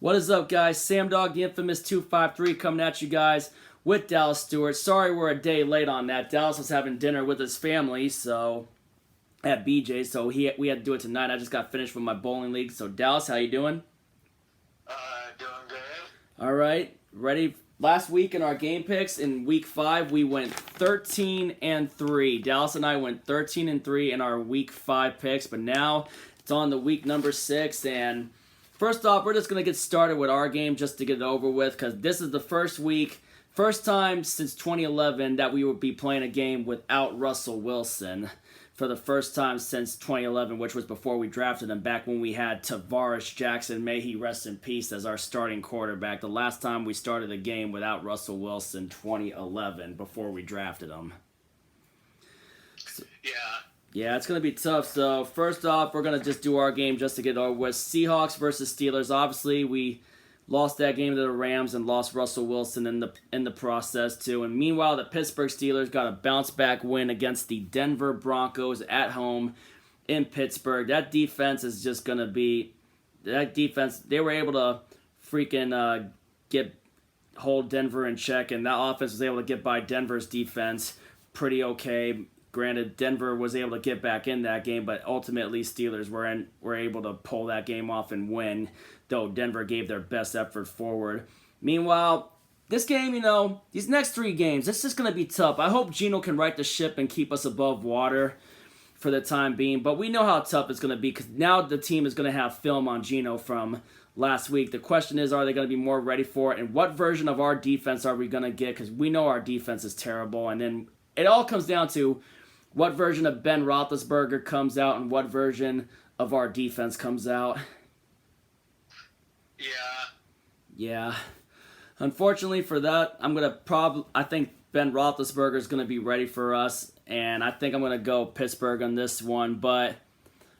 What is up, guys? Sam Dog, the infamous 253, coming at you guys with Dallas Stewart. Sorry we're a day late on that. Dallas was having dinner with his family, so at BJ, so we had to do it tonight. I just got finished with my bowling league. So Dallas, how you doing? Doing good. All right, ready? Last week in our game picks, in week 5, we went 13-3. Dallas and I went 13-3 in our week 5 picks, but now it's on the week number 6, and first off, we're just going to get started with our game just to get it over with, because this is the first time since 2011 that we would be playing a game without Russell Wilson. For the first time since 2011, which was before we drafted him, back when we had Tavares Jackson, may he rest in peace, as our starting quarterback. The last time we started a game without Russell Wilson, 2011, before we drafted him. Yeah, it's going to be tough. So, first off, we're going to just do our game just to get over with. Seahawks versus Steelers. Obviously, we lost that game to the Rams and lost Russell Wilson in the process, too. And meanwhile, the Pittsburgh Steelers got a bounce-back win against the Denver Broncos at home in Pittsburgh. That defense is just going to be... That defense, they were able to freaking hold Denver in check, and that offense was able to get by Denver's defense pretty okay. Granted, Denver was able to get back in that game, but ultimately Steelers were able to pull that game off and win, though Denver gave their best effort forward. Meanwhile, this game, these next 3 games, it's just going to be tough. I hope Geno can right the ship and keep us above water for the time being, but we know how tough it's going to be because now the team is going to have film on Geno from last week. The question is, are they going to be more ready for it, and what version of our defense are we going to get, because we know our defense is terrible, and then it all comes down to what version of Ben Roethlisberger comes out and what version of our defense comes out. Yeah. Unfortunately for that, I think Ben Roethlisberger is going to be ready for us, and I think I'm going to go Pittsburgh on this one, but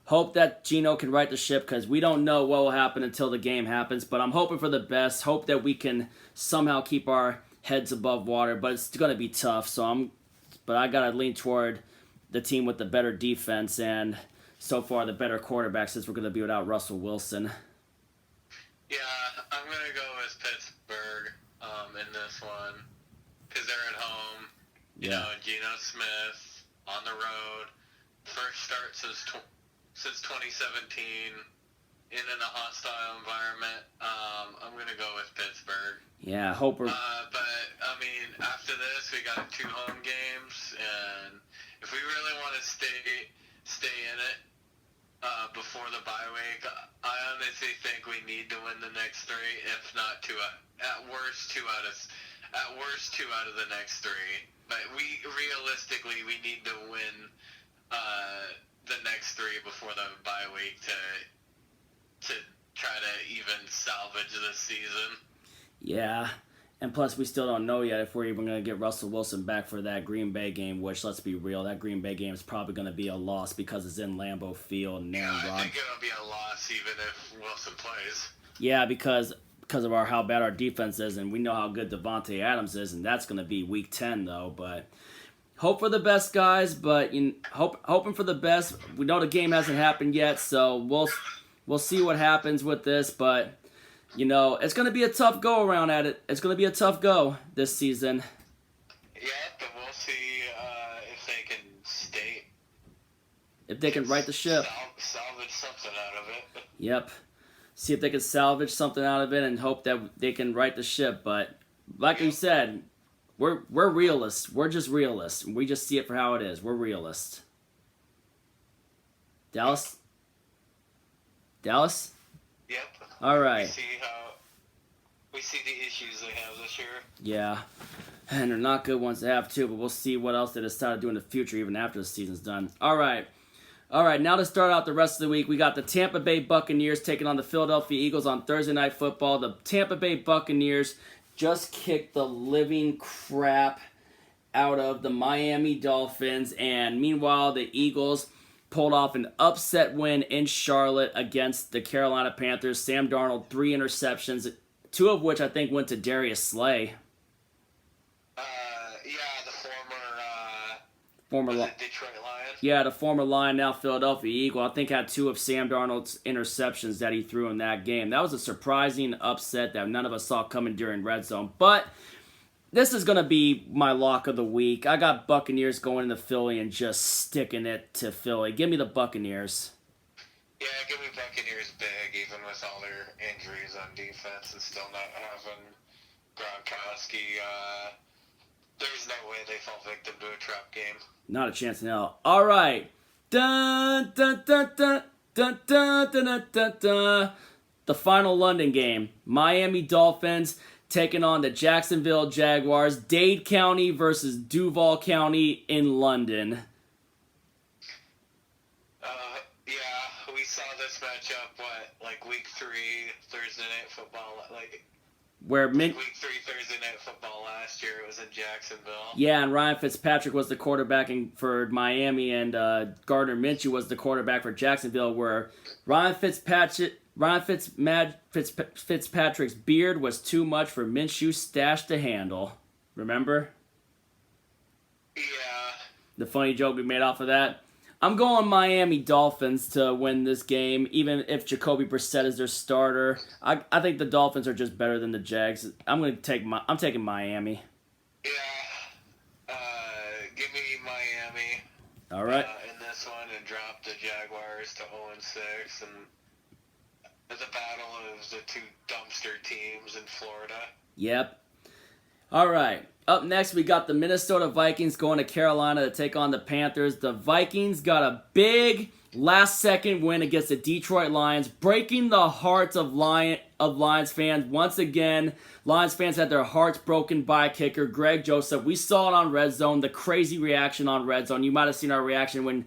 hope that Geno can right the ship because we don't know what will happen until the game happens, but I'm hoping for the best. Hope that we can somehow keep our heads above water, but it's going to be tough, but I got to lean toward the team with the better defense and so far the better quarterback since we're going to be without Russell Wilson. Yeah, I'm going to go with Pittsburgh in this one because they're at home. Yeah. Geno Smith on the road. First start since 2017 in a hostile environment. I'm going to go with Pittsburgh. Yeah, hope we're... But, after this, we got 2 home games, and if we really want to stay in it before the bye week, I honestly think we need to win the next 3, if not 2. At worst, 2 out of the next 3. But realistically, we need to win the next 3 before the bye week to try to even salvage this season. Yeah. And plus, we still don't know yet if we're even going to get Russell Wilson back for that Green Bay game, which, let's be real, that Green Bay game is probably going to be a loss because it's in Lambeau Field. And I think it'll be a loss even if Wilson plays. Yeah, because of how bad our defense is, and we know how good Devontae Adams is, and that's going to be Week 10, though. But hope for the best, guys, but hoping for the best. We know the game hasn't happened yet, so we'll see what happens with this, but... it's going to be a tough go-around at it. It's going to be a tough go this season. Yeah, but we'll see if they can stay. If they can right the ship. Salvage something out of it. Yep. See if they can salvage something out of it and hope that they can right the ship. But like we said, we're realists. We're just realists. We just see it for how it is. We're realists. Dallas? Yep. All right. We see the issues they have this year. Yeah. And they're not good ones to have, too, but we'll see what else they decide to do in the future, even after the season's done. All right, now to start out the rest of the week, we got the Tampa Bay Buccaneers taking on the Philadelphia Eagles on Thursday Night Football. The Tampa Bay Buccaneers just kicked the living crap out of the Miami Dolphins, and meanwhile, the Eagles pulled off an upset win in Charlotte against the Carolina Panthers. Sam Darnold, 3 interceptions, 2 of which I think went to Darius Slay. The former Detroit Lion. Yeah, the former Lion, now Philadelphia Eagle, I think had 2 of Sam Darnold's interceptions that he threw in that game. That was a surprising upset that none of us saw coming during Red Zone. But this is going to be my lock of the week. I got Buccaneers going into Philly and just sticking it to Philly. Give me the Buccaneers. Yeah, give me Buccaneers big, even with all their injuries on defense and still not having Gronkowski. There's no way they fall victim to a trap game. Not a chance in hell. All right. Dun, dun, dun, dun, dun, dun, dun, dun, dun, dun. The final London game. Miami Dolphins taking on the Jacksonville Jaguars. Dade County versus Duval County in London. Yeah, we saw this matchup, like week 3, Thursday Night Football, week 3 Thursday Night Football last year. It was in Jacksonville. Yeah, and Ryan Fitzpatrick was the quarterback for Miami, and Gardner Minshew was the quarterback for Jacksonville, where Ryan Fitzpatrick's beard was too much for Minshew's stash to handle. Remember? Yeah. The funny joke we made off of that. I'm going Miami Dolphins to win this game, even if Jacoby Brissett is their starter. I think the Dolphins are just better than the Jags. I'm taking Miami. Yeah. Give me Miami. All right. In this one, and drop the Jaguars to 0-6, and the battle of the 2 dumpster teams in Florida. Yep. All right. Up next, we got the Minnesota Vikings going to Carolina to take on the Panthers. The Vikings got a big last-second win against the Detroit Lions, breaking the hearts of Lions fans. Once again, Lions fans had their hearts broken by kicker Greg Joseph. We saw it on Red Zone, the crazy reaction on Red Zone. You might have seen our reaction when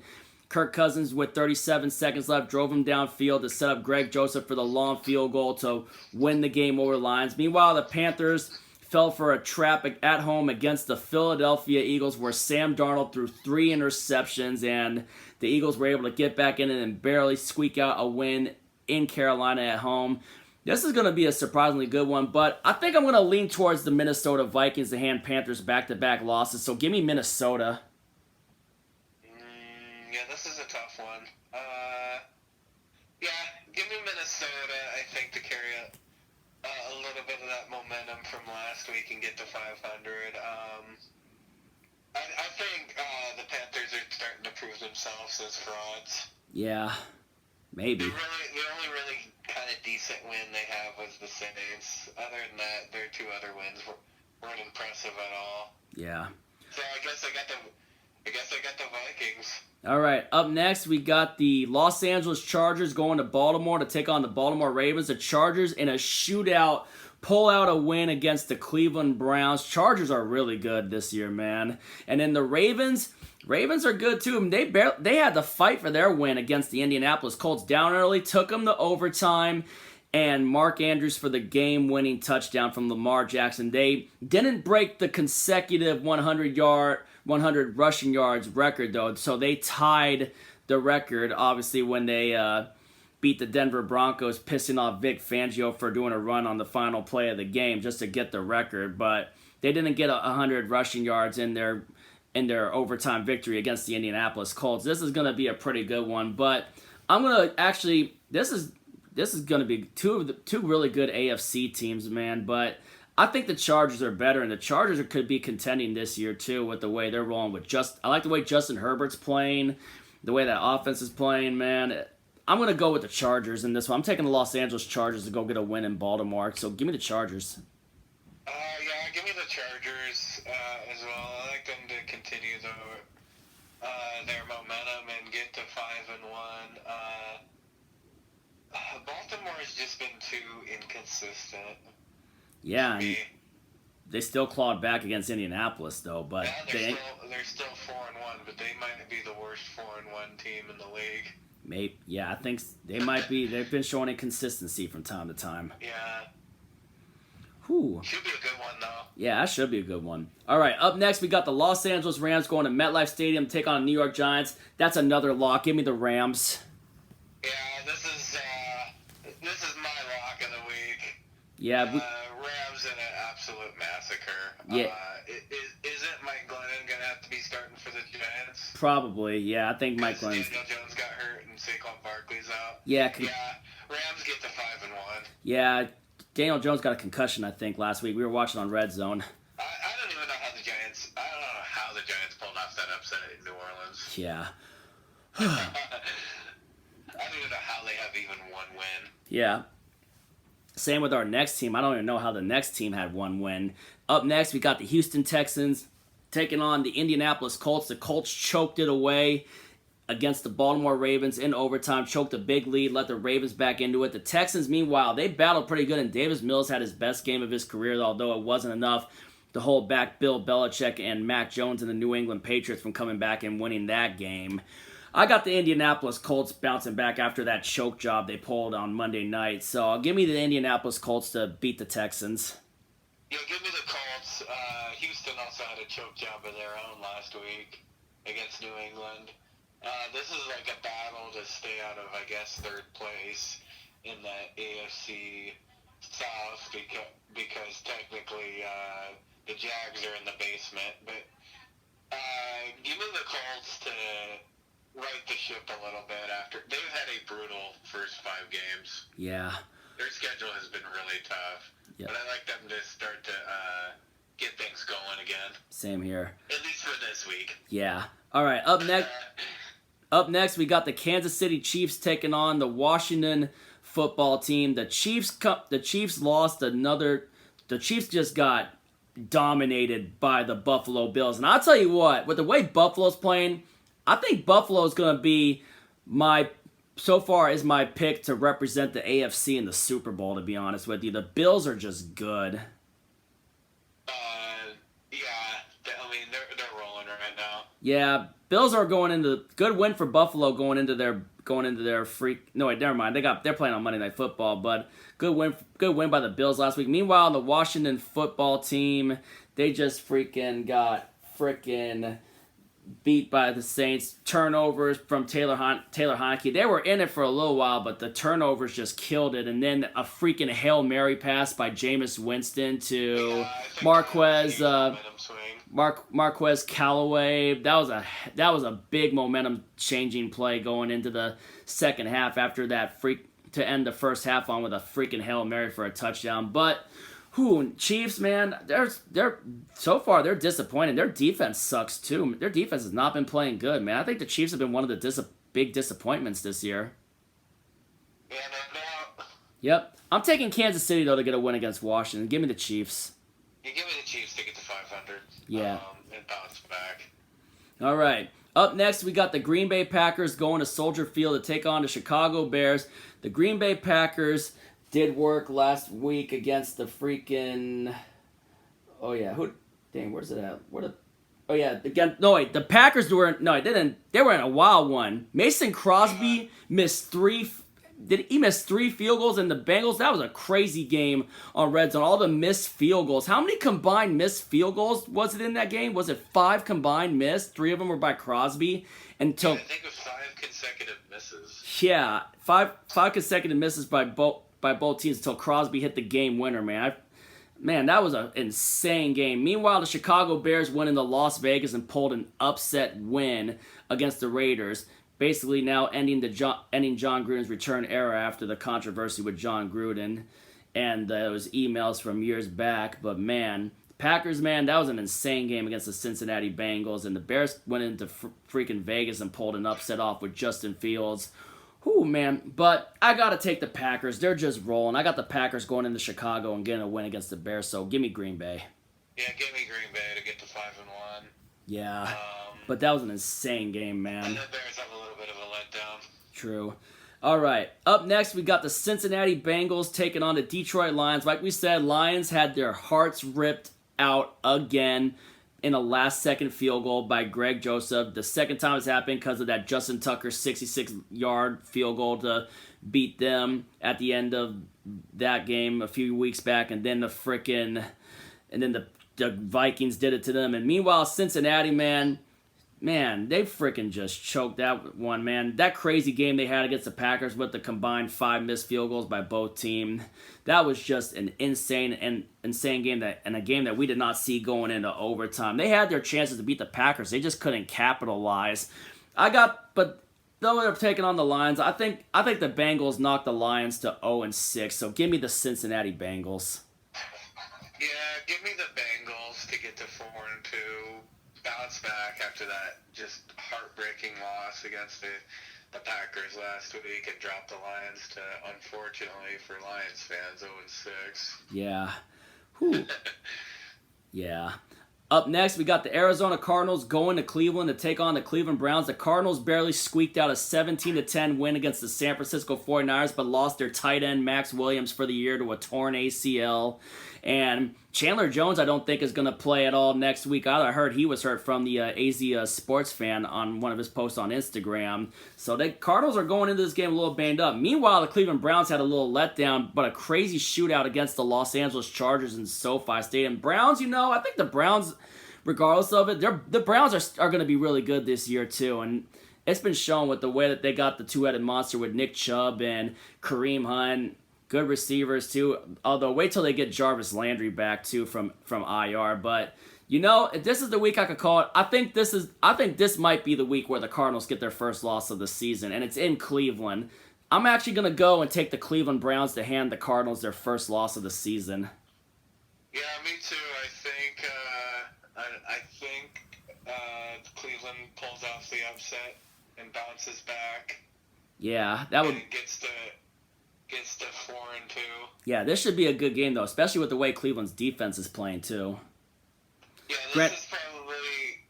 Kirk Cousins, with 37 seconds left, drove him downfield to set up Greg Joseph for the long field goal to win the game over the Lions. Meanwhile, the Panthers fell for a trap at home against the Philadelphia Eagles, where Sam Darnold threw 3 interceptions, and the Eagles were able to get back in and barely squeak out a win in Carolina at home. This is going to be a surprisingly good one, but I think I'm going to lean towards the Minnesota Vikings to hand Panthers back-to-back losses, so give me Minnesota. Yeah, this is a tough one. Yeah, give me Minnesota, I think, to carry a little bit of that momentum from last week and get to 500. I think the Panthers are starting to prove themselves as frauds. Yeah, maybe. The only really kind of decent win they have was the Saints. Other than that, their 2 other wins weren't impressive at all. Yeah. So I guess I got the Vikings. All right, up next, we got the Los Angeles Chargers going to Baltimore to take on the Baltimore Ravens. The Chargers in a shootout pull out a win against the Cleveland Browns. Chargers are really good this year, man. And then the Ravens are good too. They had to fight for their win against the Indianapolis Colts. Down early, took them to overtime, and Mark Andrews for the game-winning touchdown from Lamar Jackson. They didn't break the consecutive 100 rushing yards record, though, so they tied the record, obviously, when they beat the Denver Broncos, pissing off Vic Fangio for doing a run on the final play of the game just to get the record, but they didn't get 100 rushing yards in their overtime victory against the Indianapolis Colts. This is going to be a pretty good one, but I'm going to actually, this is going to be two really good AFC teams, man, but I think the Chargers are better, and the Chargers could be contending this year, too, with the way they're rolling with I like the way Justin Herbert's playing, the way that offense is playing, man. I'm going to go with the Chargers in this one. I'm taking the Los Angeles Chargers to go get a win in Baltimore, so give me the Chargers. Yeah, give me the Chargers as well. I like them to continue their momentum and get to 5-1. Baltimore's just been too inconsistent. Yeah, and they still clawed back against Indianapolis, though. But yeah, they're still 4-1, but they might be the worst 4-1 team in the league. Maybe, yeah, I think they might be. They've been showing inconsistency from time to time. Yeah. Whew. Should be a good one, though. Yeah, that should be a good one. All right, up next, we got the Los Angeles Rams going to MetLife Stadium to take on the New York Giants. That's another lock. Give me the Rams. Yeah, this is my lock of the week. Yeah. Rams in an absolute massacre. Yeah. Isn't Mike Glennon going to have to be starting for the Giants? Probably, yeah. I think Mike Glennon. Daniel Jones got hurt and Saquon Barkley's out. Yeah. Rams get to 5-1. Yeah, Daniel Jones got a concussion, I think, last week. We were watching on Red Zone. I don't even know how the Giants. I don't know how the Giants pulled off that upset in New Orleans. Yeah. I don't even know how they have even one win. Yeah. Same with our next team. I don't even know how the next team had one win. Up next, we got the Houston Texans taking on the Indianapolis Colts. The Colts choked it away against the Baltimore Ravens in overtime, choked a big lead, let the Ravens back into it. The Texans, meanwhile, they battled pretty good, and Davis Mills had his best game of his career, although it wasn't enough to hold back Bill Belichick and Mac Jones and the New England Patriots from coming back and winning that game. I got the Indianapolis Colts bouncing back after that choke job they pulled on Monday night, so give me the Indianapolis Colts to beat the Texans. Yeah, give me the Colts. Houston also had a choke job of their own last week against New England. This is like a battle to stay out of, I guess, third place in the AFC South because technically the Jags are in the basement. But give me the Colts to right the ship a little bit after. They've had a brutal first 5 games. Yeah. Their schedule has been really tough. Yep. But I like them to start to get things going again. Same here. At least for this week. Yeah. All right, Up next, we got the Kansas City Chiefs taking on the Washington football team. The Chiefs lost another. The Chiefs just got dominated by the Buffalo Bills. And I'll tell you what, with the way Buffalo's playing, I think Buffalo's going to be so far is my pick to represent the AFC in the Super Bowl, to be honest with you. The Bills are just good. They're rolling right now. Yeah, Bills are going into good win for Buffalo going into their freak. No wait, never mind. They're playing on Monday Night Football, but good win by the Bills last week. Meanwhile, the Washington football team, they just got beat by the Saints. Turnovers from Taylor Heineke. They were in it for a little while, but the turnovers just killed it. And then a freaking Hail Mary pass by Jameis Winston to Marquez Callaway. That was a big momentum changing play going into the second half after that to end the first half on with a freaking Hail Mary for a touchdown. But Chiefs, man, they're so far they're disappointing. Their defense sucks too. Their defense has not been playing good, man. I think the Chiefs have been one of the big disappointments this year. Yeah, no doubt. Yep. I'm taking Kansas City though to get a win against Washington. Give me the Chiefs. You give me the Chiefs to get to 500. Yeah. And bounce back. All right. Up next, we got the Green Bay Packers going to Soldier Field to take on the Chicago Bears. The Green Bay Packers did work last week against the freaking. Oh yeah, where's it at? The Packers were no, they didn't. They were in a wild one. Mason Crosby missed 3. Did he miss 3 field goals in the Bengals? That was a crazy game on Red Zone. All the missed field goals. How many combined missed field goals was it in that game? Was it 5 combined missed? 3 of them were by Crosby. I think it was 5 consecutive misses. Yeah, 5 consecutive misses by both teams until Crosby hit the game winner, man. That was an insane game. Meanwhile, the Chicago Bears went into Las Vegas and pulled an upset win against the Raiders. Basically now ending John Gruden's return era after the controversy with John Gruden and those emails from years back. But man, Packers, man, that was an insane game against the Cincinnati Bengals. And the Bears went into freaking Vegas and pulled an upset off with Justin Fields. Man. But I got to take the Packers. They're just rolling. I got the Packers going into Chicago and getting a win against the Bears. So give me Green Bay. Yeah, give me Green Bay to get to 5-1. Yeah. But that was an insane game, man. And the Bears have a little bit of a letdown. True. All right. Up next, we got the Cincinnati Bengals taking on the Detroit Lions. Like we said, Lions had their hearts ripped out again in a last-second field goal by Greg Joseph. The second time it's happened because of that Justin Tucker 66-yard field goal to beat them at the end of that game a few weeks back. And then the Vikings did it to them. And meanwhile, Cincinnati, man, Man, they freaking just choked that one, man. That crazy game they had against the Packers with the combined 5 missed field goals by both teams. That was just an insane game and a game that we did not see going into overtime. They had their chances to beat the Packers. They just couldn't capitalize. But though they're taking on the Lions, I think the Bengals knocked the Lions to 0-6. So give me the Cincinnati Bengals. Yeah, give me the Bengals to get to 4-2. Bounce back after that just heartbreaking loss against the Packers last week and drop the Lions to, unfortunately for Lions fans, 0-6. Yeah. Whew. Yeah. Up next, we got the Arizona Cardinals going to Cleveland to take on the Cleveland Browns. The Cardinals barely squeaked out a 17-10 win against the San Francisco 49ers, but lost their tight end Max Williams for the year to a torn ACL. And Chandler Jones, I don't think, is going to play at all next week either. I heard he was hurt from the AZ Sports Fan on one of his posts on Instagram. So the Cardinals are going into this game a little banged up. Meanwhile, the Cleveland Browns had a little letdown, but a crazy shootout against the Los Angeles Chargers in SoFi Stadium. Browns, I think the Browns, regardless of it, the Browns are going to be really good this year too. And it's been shown with the way that they got the two-headed monster with Nick Chubb and Kareem Hunt. Good receivers too. Although wait till they get Jarvis Landry back too from IR. But if this is the week I could call it, I think this might be the week where the Cardinals get their first loss of the season, and it's in Cleveland. I'm actually gonna go and take the Cleveland Browns to hand the Cardinals their first loss of the season. Yeah, me too. I think Cleveland pulls off the upset and bounces back. Yeah, that would. And gets to 4-2. Yeah, this should be a good game though, especially with the way Cleveland's defense is playing too. Yeah, this is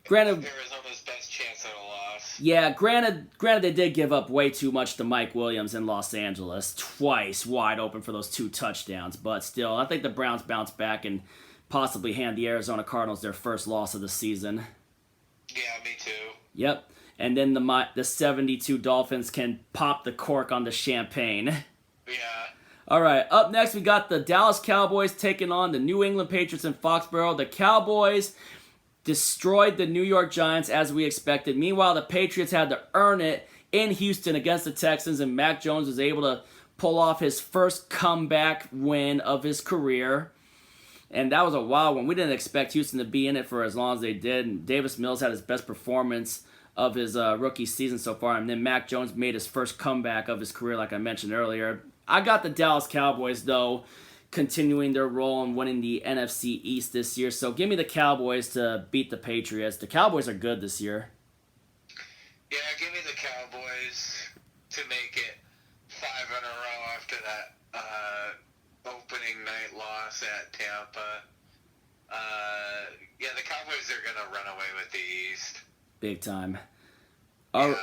probably Arizona's best chance at a loss. Yeah, granted they did give up way too much to Mike Williams in Los Angeles, twice wide open for those 2 touchdowns. But still, I think the Browns bounce back and possibly hand the Arizona Cardinals their first loss of the season. Yeah, me too. Yep, and then the 72 Dolphins can pop the cork on the champagne. Yeah. All right, up next we got the Dallas Cowboys taking on the New England Patriots in Foxborough. The Cowboys destroyed the New York Giants as we expected. Meanwhile, the Patriots had to earn it in Houston against the Texans, and Mac Jones was able to pull off his first comeback win of his career. And that was a wild one. We didn't expect Houston to be in it for as long as they did. And Davis Mills had his best performance of his rookie season so far. And then Mac Jones made his first comeback of his career, like I mentioned earlier. I got the Dallas Cowboys, though, continuing their role and winning the NFC East this year. So give me the Cowboys to beat the Patriots. The Cowboys are good this year. Yeah, give me the Cowboys to make it 5 in a row after that opening night loss at Tampa. Yeah, the Cowboys are going to run away with the East. Big time. Yeah.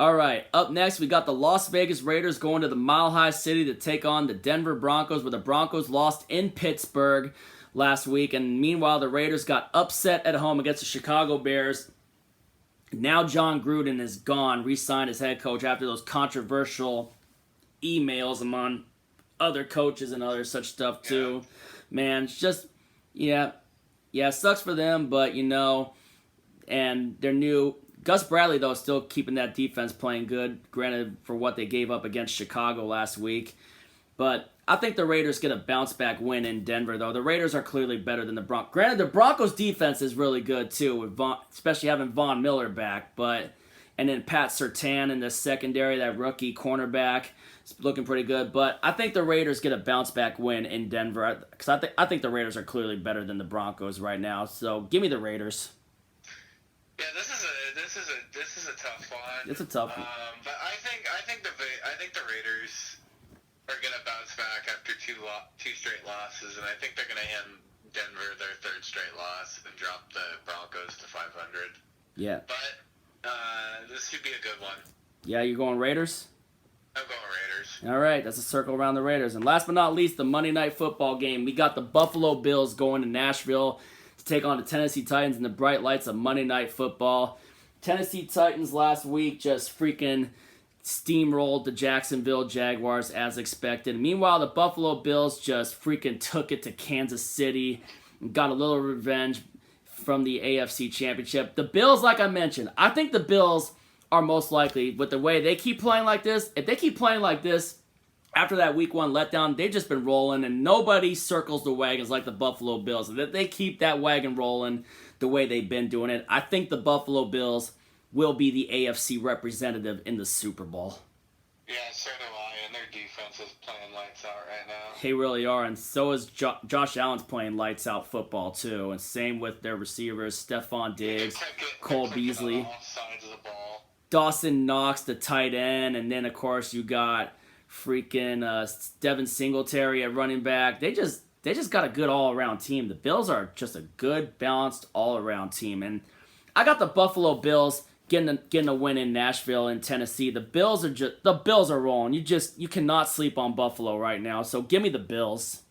All right, up next, we got the Las Vegas Raiders going to the Mile High City to take on the Denver Broncos, where the Broncos lost in Pittsburgh last week. And meanwhile, the Raiders got upset at home against the Chicago Bears. Now John Gruden is gone, re-signed as head coach after those controversial emails among other coaches and other such stuff too. Yeah. Man, it's just, yeah, sucks for them, but, and they're new. Gus Bradley, though, is still keeping that defense playing good, granted for what they gave up against Chicago last week. But I think the Raiders get a bounce-back win in Denver, though. The Raiders are clearly better than the Broncos. Granted, the Broncos' defense is really good, too, with especially having Von Miller back. And then Pat Surtain in the secondary, that rookie cornerback, is looking pretty good. But I think the Raiders get a bounce-back win in Denver, because I think the Raiders are clearly better than the Broncos right now. So give me the Raiders. Yeah, this is a tough one. It's a tough one. But I think the Raiders are gonna bounce back after two straight losses, and I think they're gonna hand Denver their 3rd straight loss and drop the Broncos to 500. Yeah. But this should be a good one. Yeah, you're going Raiders? I'm going Raiders. All right, that's a circle around the Raiders. And last but not least, the Monday Night Football game. We got the Buffalo Bills going to Nashville to take on the Tennessee Titans in the bright lights of Monday Night Football. Tennessee Titans last week just freaking steamrolled the Jacksonville Jaguars as expected. Meanwhile, the Buffalo Bills just freaking took it to Kansas City and got a little revenge, from the AFC Championship. The Bills, like I mentioned, I think the Bills are most likely, with the way they keep playing like this, if they keep playing like this after that Week 1 letdown, they've just been rolling, and nobody circles the wagons like the Buffalo Bills. If they keep that wagon rolling the way they've been doing it, I think the Buffalo Bills will be the AFC representative in the Super Bowl. Yeah, so do I, and their defense is playing lights out right now. They really are, and so is Josh Allen's playing lights out football too, and same with their receivers, Stephon Diggs, Cole Beasley, all sides of the ball. Dawson Knox, the tight end, and then of course you got freaking Devin Singletary at running back. They just got a good all-around team. The Bills are just a good, balanced all-around team, and I got the Buffalo Bills getting a win in Nashville and Tennessee. The Bills are rolling. You cannot sleep on Buffalo right now. So give me the Bills.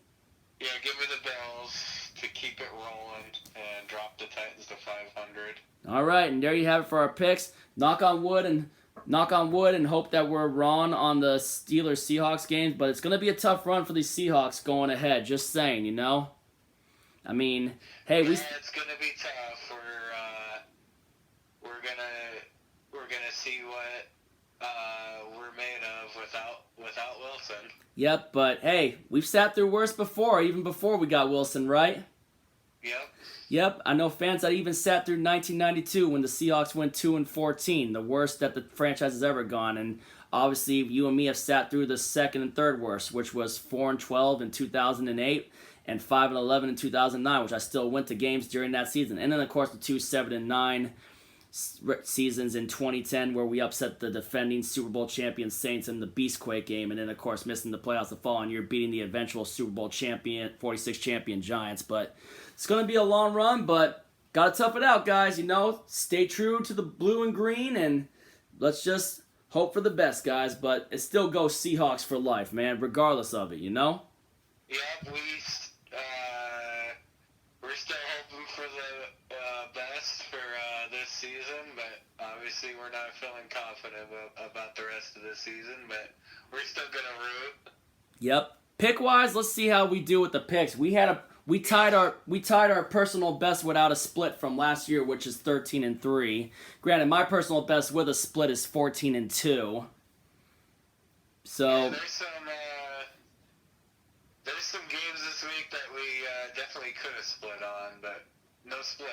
Yeah, give me the Bills to keep it rolling and drop the Titans to 500. All right, and there you have it for our picks. Knock on wood and hope that we're wrong on the Steelers-Seahawks games, but it's going to be a tough run for these Seahawks going ahead. Just saying, you know. I mean, hey, it's going to be tough. We're gonna see what we're made of without Wilson. Yep, but hey, we've sat through worse before, even before we got Wilson, right? Yep, I know fans that even sat through 1992 when the Seahawks went 2-14, the worst that the franchise has ever gone, and obviously you and me have sat through the second and third worst, which was 4-12 in 2008 and 5-11 in 2009, which I still went to games during that season, and then of course the 7-9 seasons in 2010 where we upset the defending Super Bowl champion Saints in the Beastquake game, and then of course missing the playoffs the following year, beating the eventual Super Bowl champion 46 champion Giants. But it's going to be a long run, but gotta tough it out, guys. You know, stay true to the blue and green, and let's just hope for the best, guys. But it still goes Seahawks for life, man, regardless of it, you know. Yeah, we're still hoping for the best for this season, but obviously we're not feeling confident about the rest of the season, but we're still going to root. Yep. Pick-wise, let's see how we do with the picks. We tied our personal best without a split from last year, which is 13-3. Granted, my personal best with a split is 14-2. So yeah, there's some games this week that we definitely could have split on, but no split.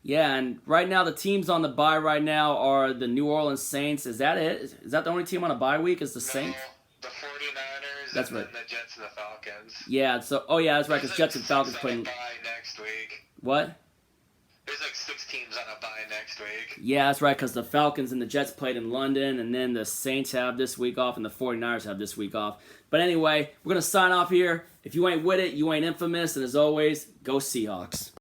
Yeah, and right now the teams on the bye right now are the New Orleans Saints. Is that it? Is that the only team on a bye week? Is the Saints? The 49ers. That's and right. Then the Jets and the Falcons. Yeah. So that's right. Because Jets and Falcons playing. Bye next week. What? There's like 6 teams on a bye next week. Yeah, that's right. Because the Falcons and the Jets played in London, and then the Saints have this week off, and the 49ers have this week off. But anyway, we're gonna sign off here. If you ain't with it, you ain't infamous. And as always, go Seahawks.